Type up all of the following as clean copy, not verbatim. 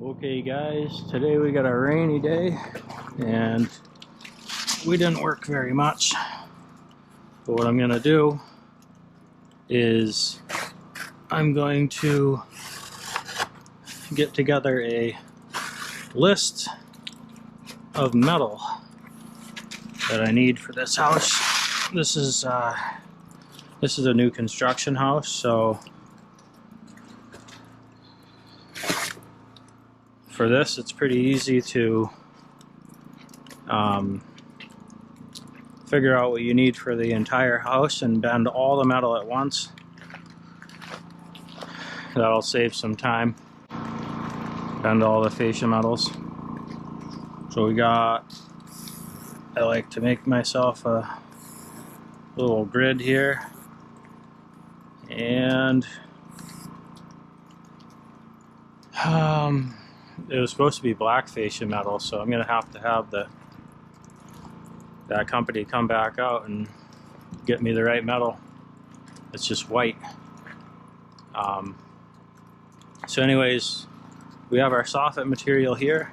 Okay guys, today we got a rainy day and we didn't work very much. But what I'm going to do is I'm going to get together a list of metal that I need for this house. This is a new construction house, so for this it's pretty easy to figure out what you need for the entire house and bend all the metal at once. That'll save some time. Bend all the fascia metals. So I like to make myself a little grid here, and it was supposed to be black fascia metal, so I'm gonna have that company come back out and get me the right metal. It's just white. So anyways, we have our soffit material here,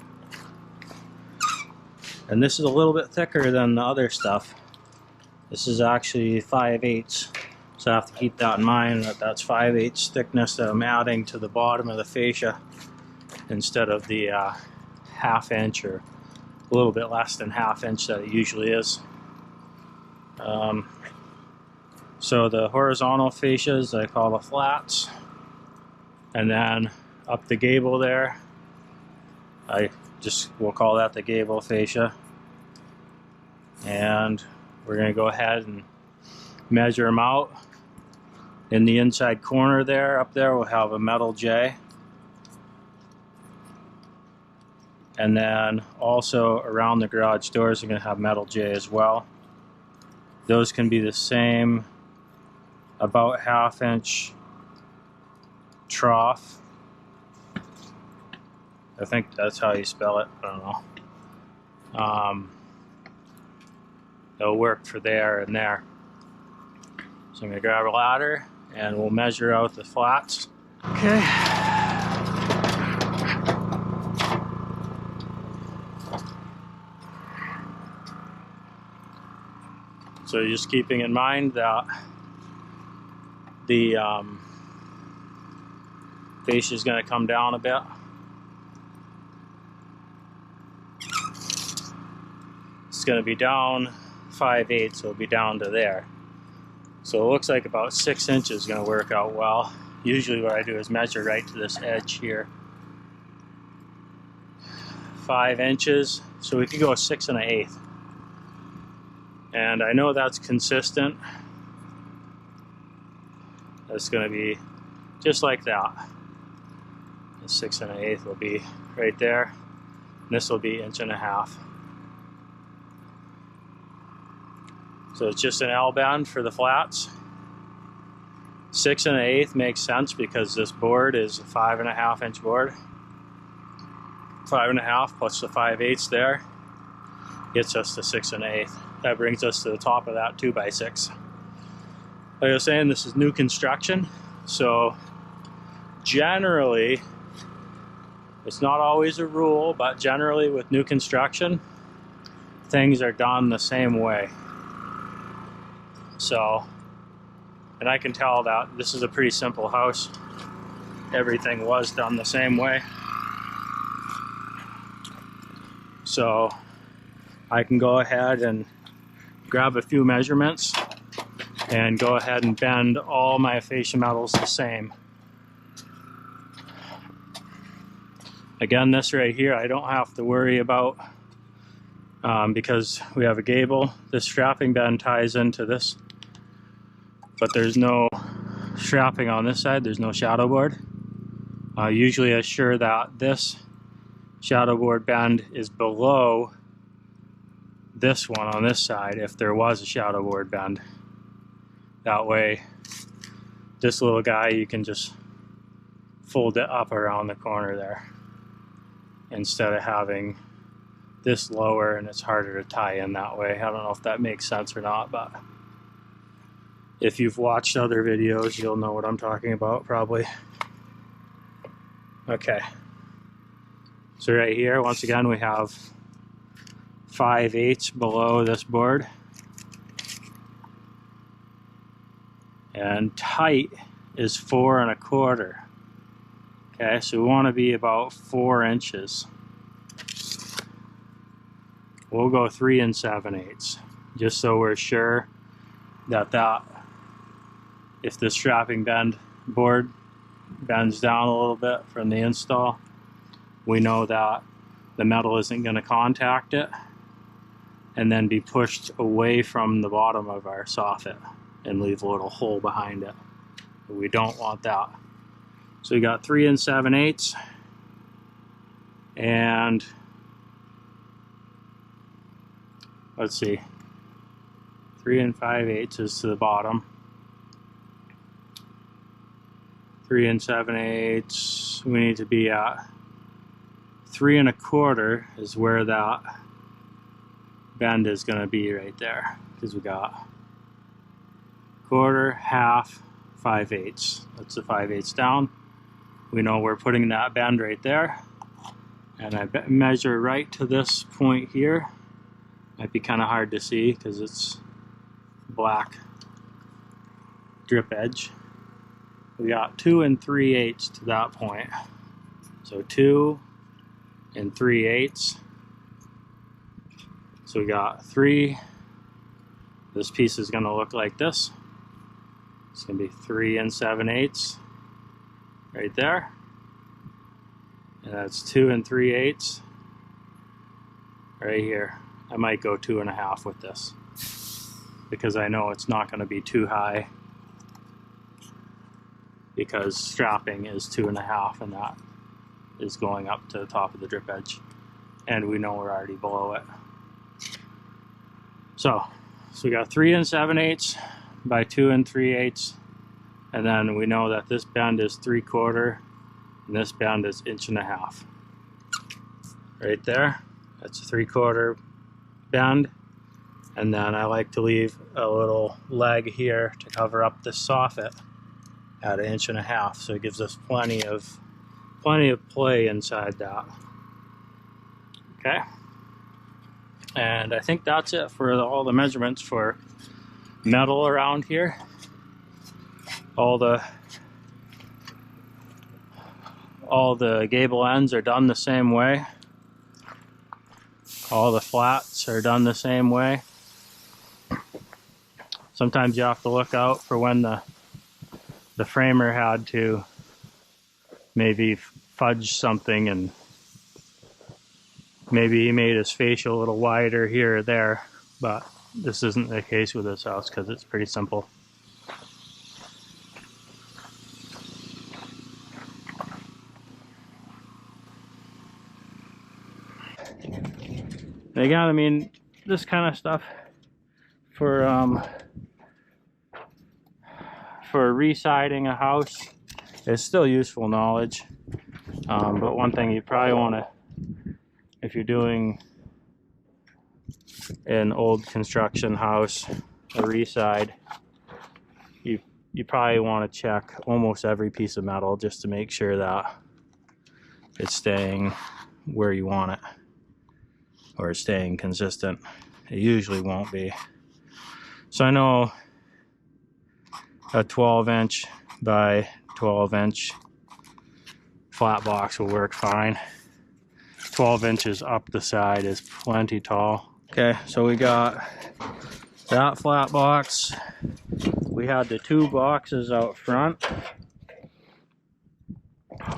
and this is a little bit thicker than the other stuff. This is actually 5/8, so I have to keep that in mind, that that's 5/8 thickness that I'm adding to the bottom of the fascia instead of the 1/2 inch or a little bit less than 1/2 inch that it usually is. So the horizontal fascias I call the flats, and then up the gable there, we'll call that the gable fascia. And we're going to go ahead and measure them out. In the inside corner there, up there, we'll have a metal J. And then also around the garage doors, we're going to have metal J as well. Those can be the same, about 1/2 inch trough. I think that's how you spell it, I don't know. It'll work for there and there. So I'm going to grab a ladder and we'll measure out the flats. Okay. So just keeping in mind that the fascia is going to come down a bit. It's going to be down 5/8, so it'll be down to there. So it looks like about 6 inches is going to work out well. Usually what I do is measure right to this edge here. 5 inches, so we could go 6 1/8. And I know that's consistent. That's going to be just like that. The 6 1/8 will be right there. And this will be 1.5 inches. So it's just an L bend for the flats. 6 1/8 makes sense because this board is a 5.5 inch board. 5.5 plus the 5/8 there gets us to 6 1/8. That brings us to the top of that 2x6. Like I was saying, this is new construction, so generally, it's not always a rule, but generally with new construction, things are done the same way. So, and I can tell that this is a pretty simple house. Everything was done the same way. So I can go ahead and grab a few measurements and go ahead and bend all my fascia metals the same. Again, this right here I don't have to worry about because we have a gable. This strapping bend ties into this, but there's no strapping on this side. There's no shadow board. Usually assure that this shadow board bend is below this one on this side if there was a shadow board bend. That way, this little guy, you can just fold it up around the corner there instead of having this lower and it's harder to tie in that way. I don't know if that makes sense or not, but if you've watched other videos, you'll know what I'm talking about probably. Okay. So right here, once again, we have 5/8 below this board. And tight is 4 1/4. Okay, so we want to be about 4 inches. We'll go 3 7/8, just so we're sure that if the strapping board bends down a little bit from the install, we know that the metal isn't going to contact it and then be pushed away from the bottom of our soffit and leave a little hole behind it. We don't want that. So we got 3 7/8, and let's see, 3 5/8 is to the bottom. 3 7/8, we need to be at 3 1/4 is where that bend is going to be right there, because we got 1/4, 1/2, 5/8. That's the 5/8 down. We know we're putting that bend right there, and I measure right to this point here. Might be kind of hard to see because it's black drip edge. We got 2 3/8 to that point. So 2 3/8. So we got 3. This piece is going to look like this. It's going to be 3 7/8 right there. And that's 2 3/8 right here. I might go 2 1/2 with this, because I know it's not going to be too high, because strapping is 2 1/2, and that is going up to the top of the drip edge, and we know we're already below it. So we got 3 7/8 by 2 3/8, and then we know that this bend is 3/4 and this bend is 1 1/2. Right there, that's a 3/4 bend, and then I like to leave a little leg here to cover up the soffit at 1 1/2, so it gives us plenty of play inside that. Okay, and I think that's it for all the measurements for metal around here. All the gable ends are done the same way. All the flats are done the same way. Sometimes you have to look out for when the framer had to maybe fudge something, and maybe he made his fascia a little wider here or there, but this isn't the case with this house because it's pretty simple. And again, I mean, this kind of stuff for re-siding a house is still useful knowledge. But one thing you probably want to, if you're doing an old construction house, a re-side, you probably want to check almost every piece of metal just to make sure that it's staying where you want it, or staying consistent. It usually won't be. So I know a 12-inch by 12-inch flat box will work fine. 12 inches up the side is plenty tall. Okay, so we got that flat box. We had the 2 boxes out front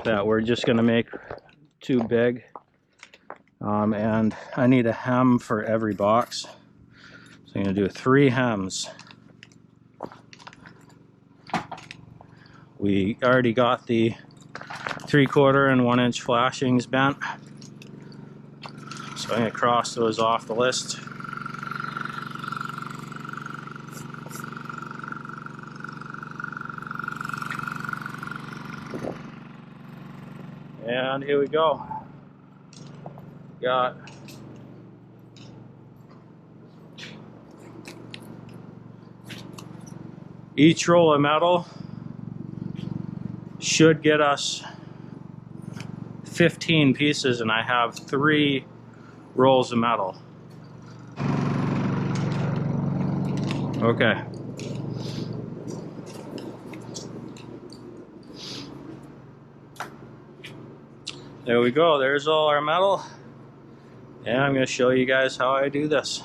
that we're just gonna make too big. And I need a hem for every box. So I'm gonna do 3 hems. We already got the 3/4 and 1 inch flashings bent. So I'm gonna cross those off the list. And here we go. Got each roll of metal should get us 15 pieces and I have 3 rolls of metal. Okay. There we go, there's all our metal. And I'm going to show you guys how I do this.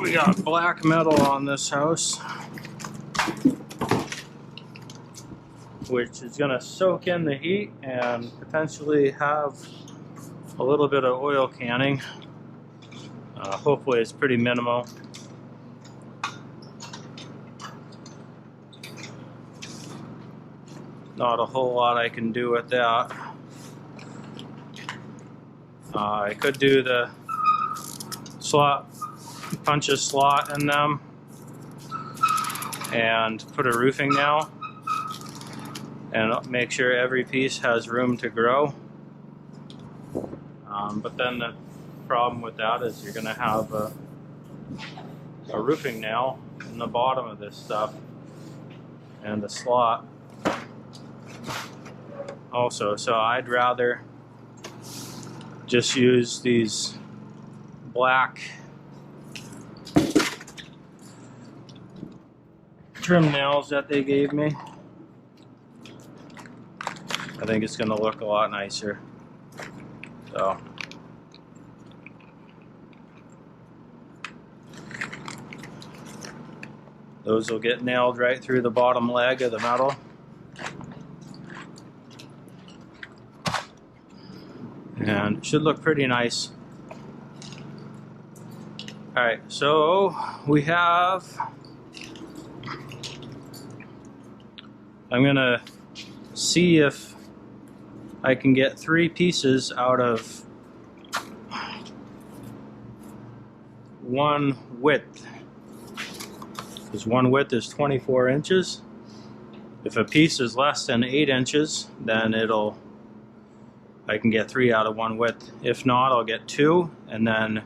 We got black metal on this house, which is going to soak in the heat and potentially have a little bit of oil canning. Hopefully it's pretty minimal. Not a whole lot I can do with that. I could do the slot, punch a slot in them and put a roofing nail and make sure every piece has room to grow. But then the problem with that is you're going to have a roofing nail in the bottom of this stuff and the slot also. So I'd rather just use these black trim nails that they gave me. I think it's going to look a lot nicer. So those will get nailed right through the bottom leg of the metal. And it should look pretty nice. Alright, so we have, I'm gonna see if I can get 3 pieces out of one width, because one width is 24 inches. If a piece is less than 8 inches, then I can get 3 out of one width. If not, I'll get 2, and then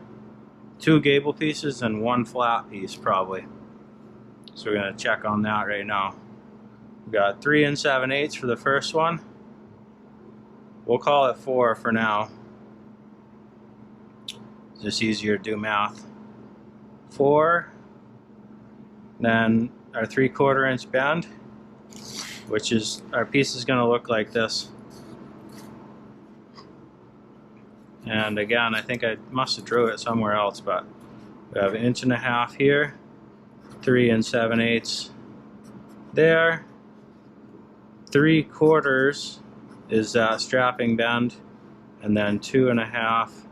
2 gable pieces and 1 flat piece probably. So we're gonna check on that right now. We got 3 7/8 for the first one. We'll call it 4 for now. It's just easier to do math. 4, then our 3/4 inch bend, which is, our piece is gonna look like this. And again, I think I must have drew it somewhere else, but we have 1.5 inches here, 3 7/8 there, 3/4 is that strapping bend, and then 2.5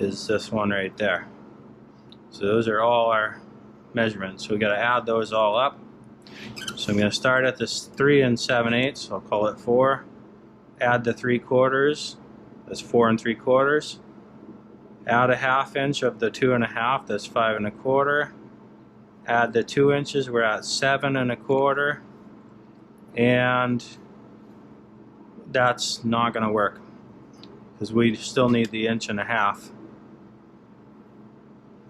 is this one right there. So those are all our measurements. So we got to add those all up. So I'm going to start at this 3 7/8, so I'll call it 4. Add the 3/4. That's 4 3/4. Add a 1/2 inch of the 2.5, that's 5 1/4. Add the 2 inches, we're at 7 1/4. And that's not going to work because we still need the 1.5 inches.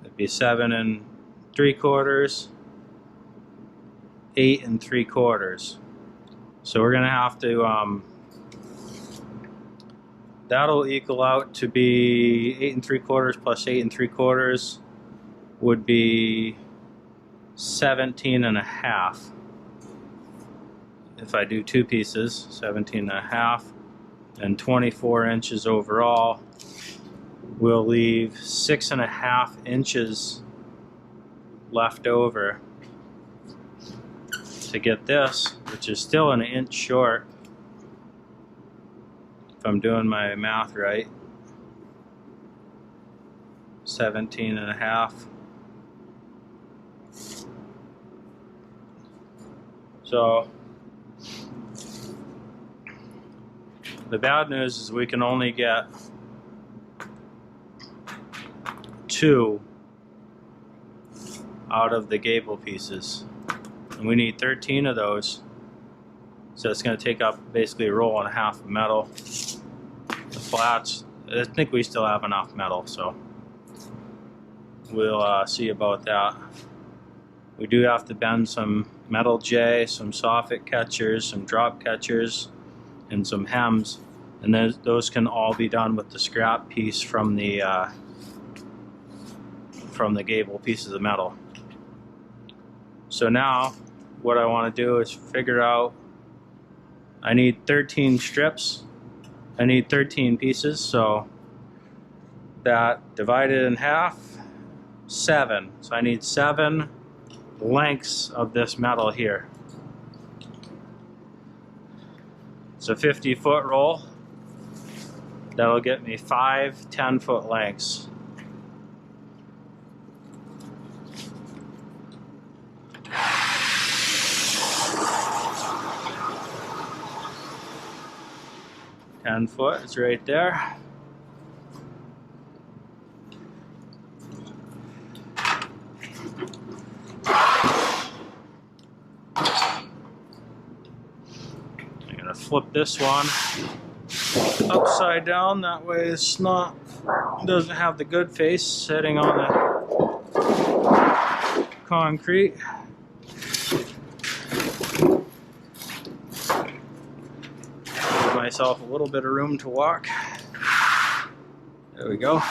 It'd be 7 3/4, 8 3/4. So we're going to have to that'll equal out to be 8 3/4 plus 8 3/4 would be 17.5. If I do 2 pieces, 17.5, and 24 inches overall, we'll leave 6.5 inches left over to get this, which is still an inch short. If I'm doing my math right, 17.5. So the bad news is we can only get 2 out of the gable pieces, and we need 13 of those. So it's going to take up basically a roll and a half of metal. The flats, I think we still have enough metal, so we'll see about that. We do have to bend some metal J, some soffit catchers, some drop catchers, and some hems, and those can all be done with the scrap piece from the gable pieces of metal. So now what I want to do is figure out, I need 13 strips, I need 13 pieces, so that divided in half, 7. So I need 7 lengths of this metal here. It's a 50-foot roll. That'll get me 5 10-foot lengths. Foot is right there. I'm gonna flip this one upside down, that way it's not, doesn't have the good face sitting on the concrete. Give myself a little bit of room to walk. There we go.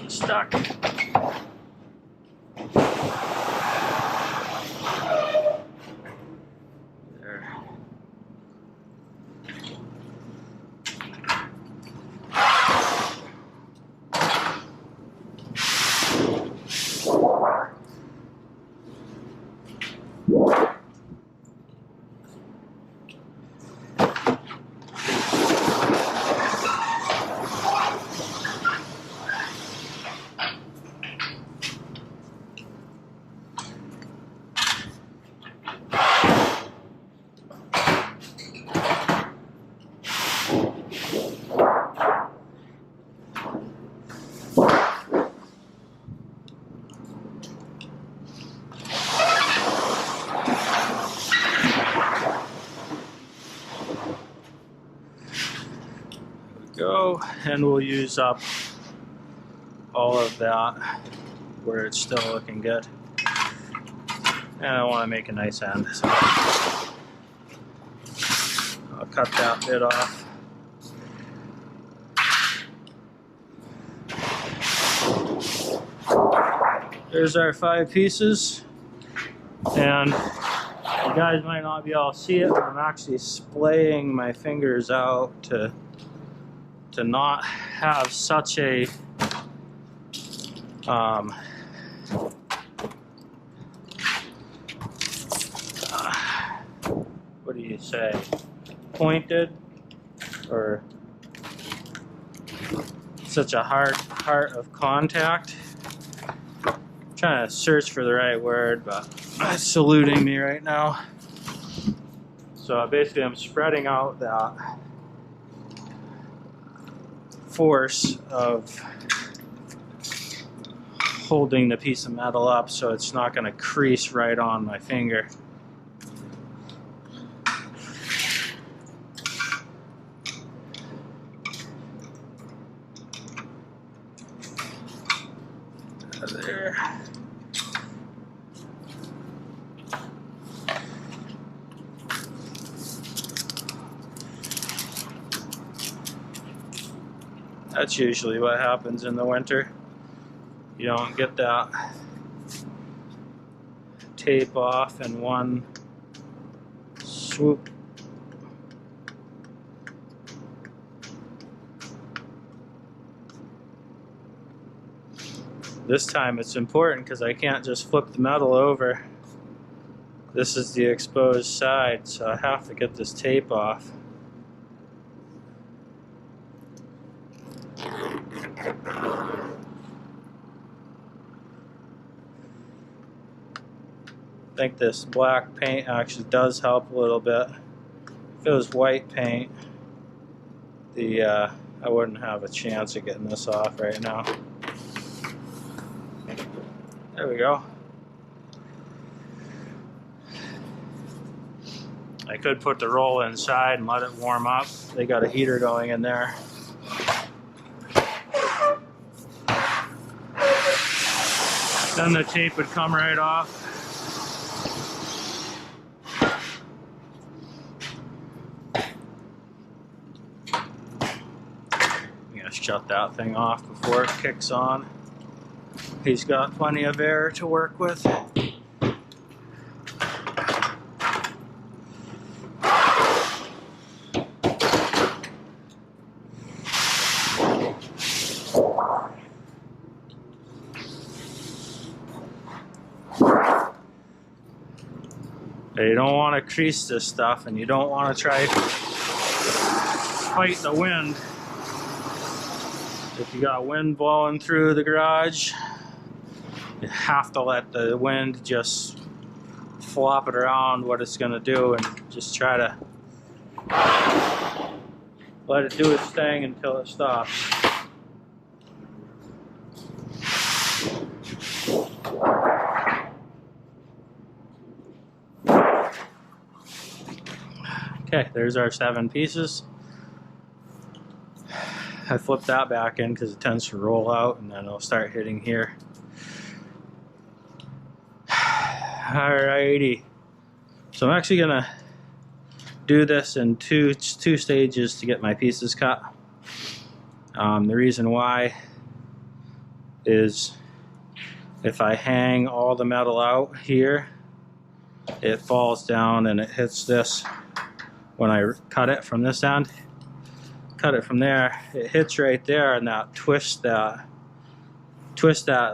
Stuck. There. Go, and we'll use up all of that where it's still looking good. And I want to make a nice end, so I'll cut that bit off. There's our 5 pieces, and you guys might not be able to see it, but I'm actually splaying my fingers out to not have such a what do you say, pointed, or such a hard part of contact. I'm trying to search for the right word, but it's eluding me right now. So basically I'm spreading out that force of holding the piece of metal up so it's not going to crease right on my finger. There. That's usually what happens in the winter. You don't get that tape off in one swoop. This time it's important because I can't just flip the metal over. This is the exposed side, so I have to get this tape off. think this black paint actually does help a little bit. If it was white paint, I wouldn't have a chance of getting this off right now. There we go. I could put the roll inside and let it warm up. They got a heater going in there. Then the tape would come right off. I'm gonna shut that thing off before it kicks on. He's got plenty of air to work with. You don't want to crease this stuff, and you don't want to try to fight the wind. If you got wind blowing through the garage, you have to let the wind just flop it around what it's going to do, and just try to let it do its thing until it stops. Okay, there's our 7 pieces. I flip that back in because it tends to roll out, and then it'll start hitting here. Alrighty. So I'm actually gonna do this in two stages to get my pieces cut. The reason why is if I hang all the metal out here, it falls down and it hits this. When I cut it from this end, cut it from there, it hits right there, and that twist that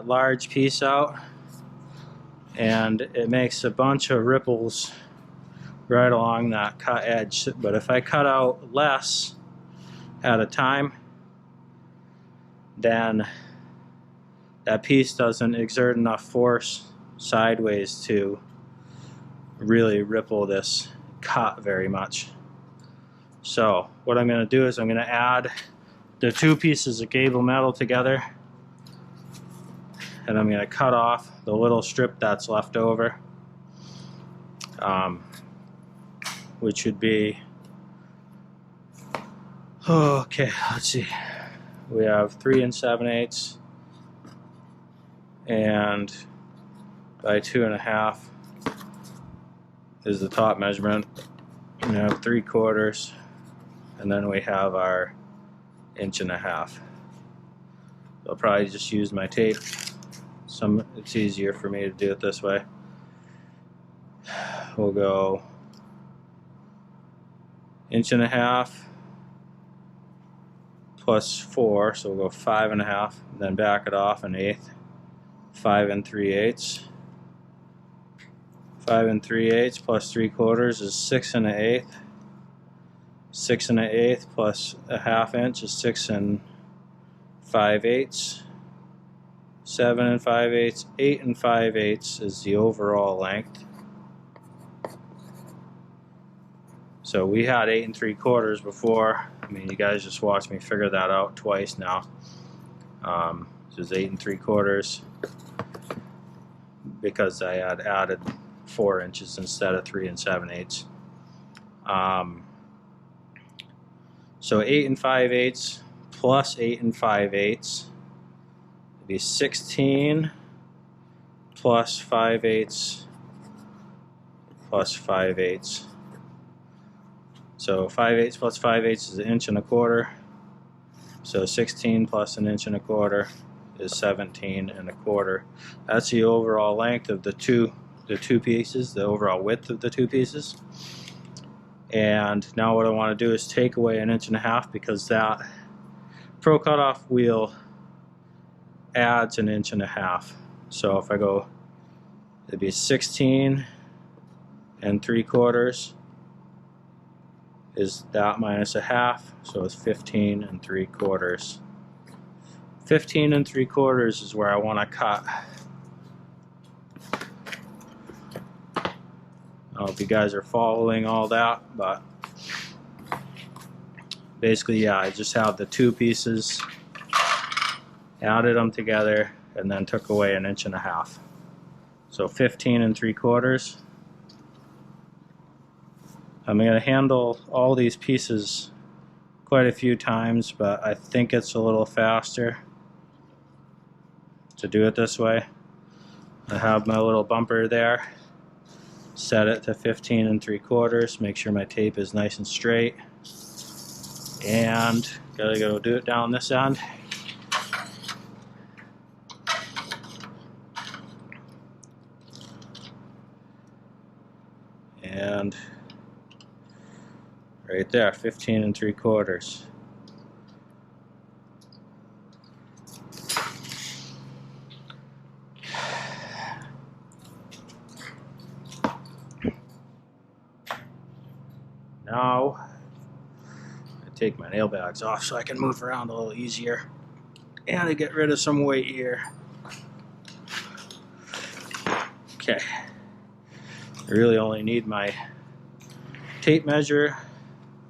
large piece out, and it makes a bunch of ripples right along that cut edge. But if I cut out less at a time, then that piece doesn't exert enough force sideways to really ripple this cut very much. So what I'm going to do is I'm going to add the 2 pieces of gable metal together, and I'm going to cut off the little strip that's left over, which would be, okay, let's see, we have 3 7/8 and by 2.5 is the top measurement. We have 3/4, and then we have our 1.5 inches. I'll probably just use my tape. It's easier for me to do it this way. We'll go 1.5 inches plus 4, so we'll go 5.5, then back it off 1/8. 5 3/8. 5 3/8 plus 3/4 is 6 1/8. 6 1/8 plus 1/2 inch is 6 5/8. 7 5/8. 8 5/8 is the overall length. So we had 8 3/4 before. I mean, you guys just watched me figure that out twice now. This is 8 3/4 because I had added 4 inches instead of 3 7/8. So 8 5/8 plus 8 5/8 would be 16 plus 5/8 plus 5/8. So 5/8 plus 5/8 is 1.25 inches. So 16 plus 1.25 inches is 17.25. That's the overall length of the two pieces, the overall width of the 2 pieces. And now what I want to do is take away 1.5 inches because that Pro Cutoff wheel adds 1.5 inches. So if I go, it'd be 16 3/4 is that minus 1/2, so it's 15 3/4. 15 3/4 is where I want to cut. I don't know if you guys are following all that, but basically, yeah, I just have the two pieces, added them together, and then took away 1.5 inches. So 15 3/4. I'm going to handle all these pieces quite a few times, but I think it's a little faster to do it this way. I have my little bumper there, set it to 15 3/4, make sure my tape is nice and straight, and gotta go do it down this end. And right there, 15 3/4. Now, I take my nail bags off so I can move around a little easier and to get rid of some weight here. Okay, I really only need my tape measure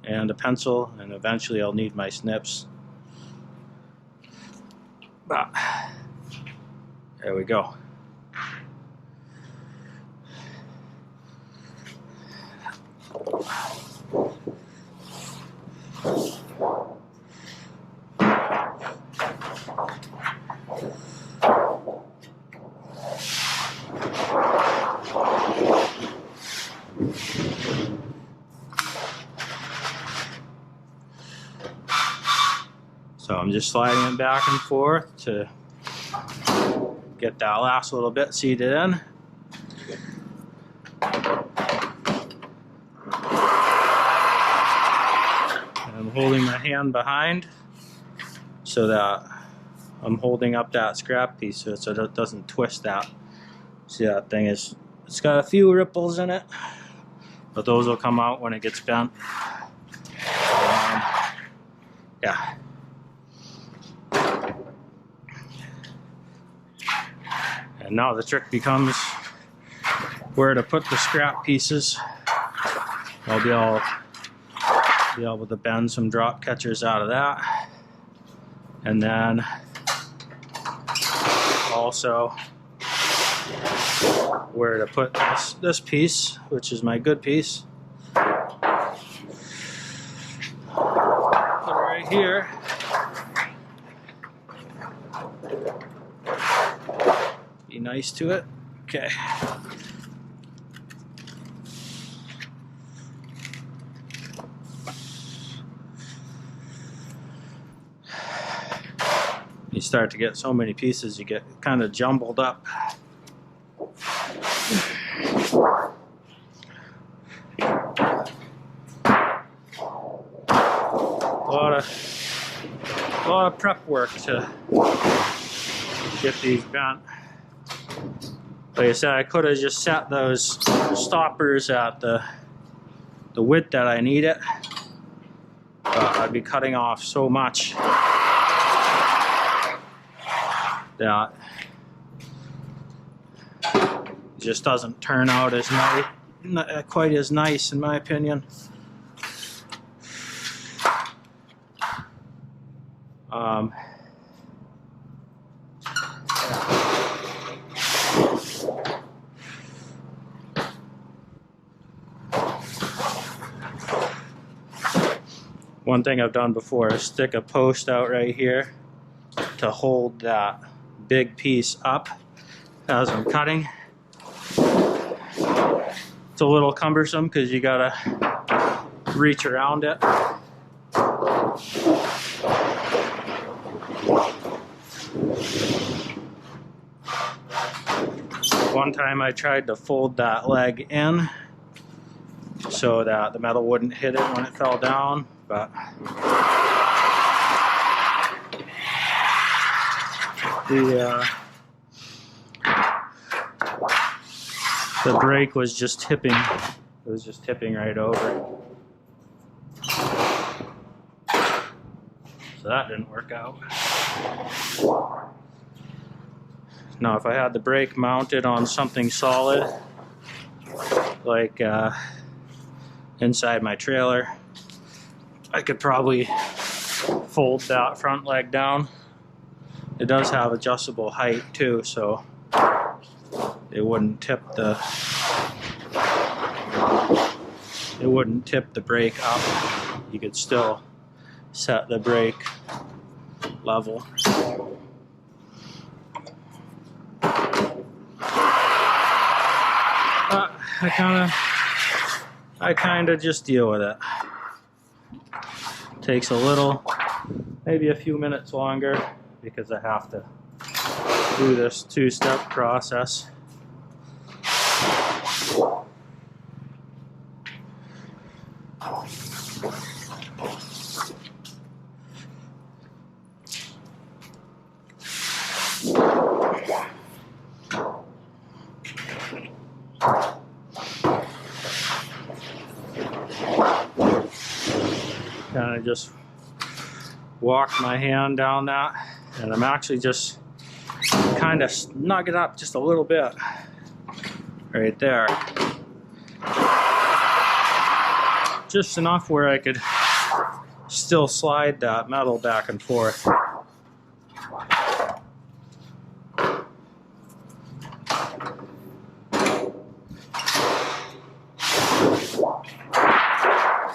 and a pencil, and eventually I'll need my snips. But there we go. So I'm just sliding it back and forth to get that last little bit seated in. I'm holding my hand behind so that I'm holding up that scrap piece so it doesn't twist that. See, that thing is, it's got a few ripples in it, but those will come out when it gets bent. Yeah. And now the trick becomes where to put the scrap pieces. I'll be able to bend some drop catchers out of that. And then also where to put this piece, which is my good piece. Put it right here. Be nice to it. Okay. You start to get so many pieces, you get kind of jumbled up. A lot of prep work to get these bent. Like I said, I could have just set those stoppers at the width that I need it, but I'd be cutting off so much that it just doesn't turn out as nice, not quite as nice in my opinion. One thing I've done before is stick a post out right here to hold that big piece up as I'm cutting. It's a little cumbersome because you gotta reach around it. One time I tried to fold that leg in so that the metal wouldn't hit it when it fell down, but the brake was just tipping. It was just tipping right over. So that didn't work out. Now if I had the brake mounted on something solid, like inside my trailer. I could probably fold that front leg down. It does have adjustable height too, so it wouldn't tip the brake up. You could still set the brake level. I kind of just deal with it. Takes a little, maybe a few minutes longer, because I have to do this two-step process. Kind of just walk my hand down that, and I'm actually just kind of snug it up just a little bit right there, just enough where I could still slide that metal back and forth.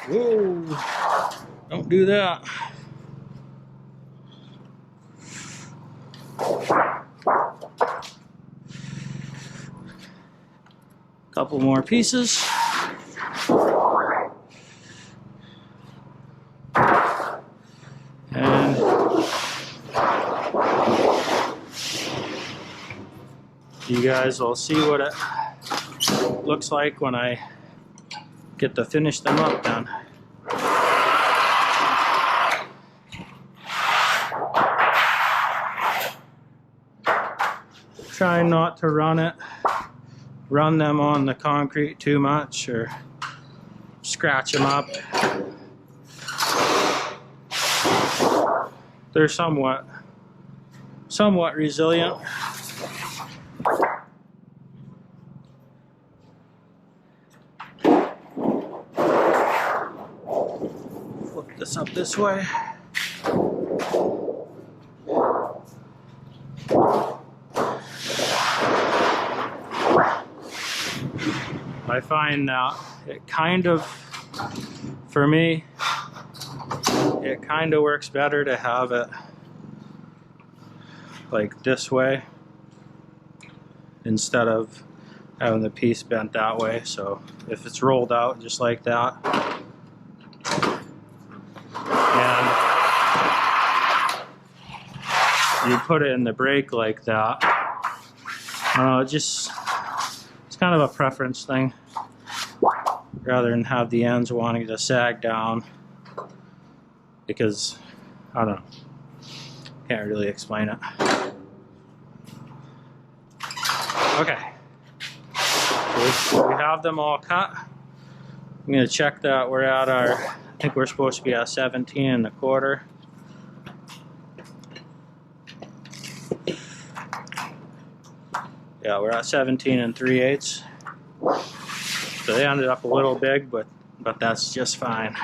Whoa, don't do that. Couple more pieces. And you guys will see what it looks like when I get to finish them up done. Try not to run them on the concrete too much or scratch them up. They're somewhat resilient. Flip this up this way. I find that it kind of, for me, it kind of works better to have it like this way instead of having the piece bent that way. So if it's rolled out just like that, and you put it in the brake like that, I don't know, it's kind of a preference thing, rather than have the ends wanting to sag down, because I don't know, can't really explain it. Okay, so we have them all cut. I'm going to check that we're at our, I think we're supposed to be at 17 1/4. Yeah, we're at 17 3/8. So they ended up a little big, but that's just fine.